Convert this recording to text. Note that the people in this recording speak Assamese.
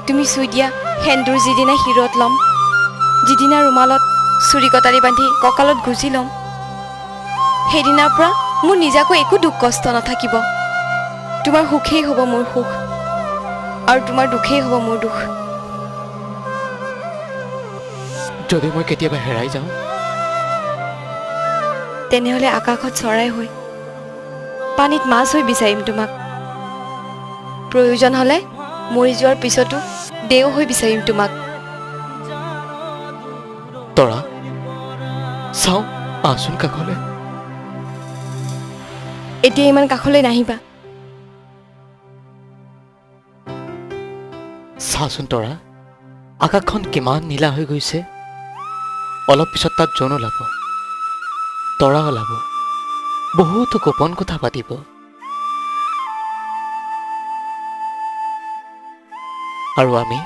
তুমি চুই দিয়া সেন্দুৰ যিদিনা শিৰত ল'ম, যিদিনা ৰুমালত চুৰি কটাৰী বান্ধি কঁকালত গুজি ল'ম, সেইদিনাৰ পৰা মোৰ নিজাকৈ একো দুখ কষ্ট নাথাকিব। তোমাৰ সুখেই হ'ব মোৰ সুখ, আৰু তোমাৰ দুখেই হ'ব মোৰ দুখ। যদি মই কেতিয়াবা হেৰাই যাওঁ, তেনেহ'লে আকাশত চৰাই হৈ, পানীত মাছ হৈ বিচাৰিম তোমাক। প্ৰয়োজন হ'লে মৰি যোৱাৰ পিছতো দেও হৈ বিচাৰিম তোমাক। তৰা চাওঁ, আহচোন কাষলৈ। এতিয়া ইমান কাষলৈ নাহিবা। চাচোন তৰা, আকাশখন কিমান নীলা হৈ গৈছে। অলপ পিছত তাত জোন ওলাব, তৰা ওলাব, বহুতো গোপন কথা পাতিব। আৰু আমি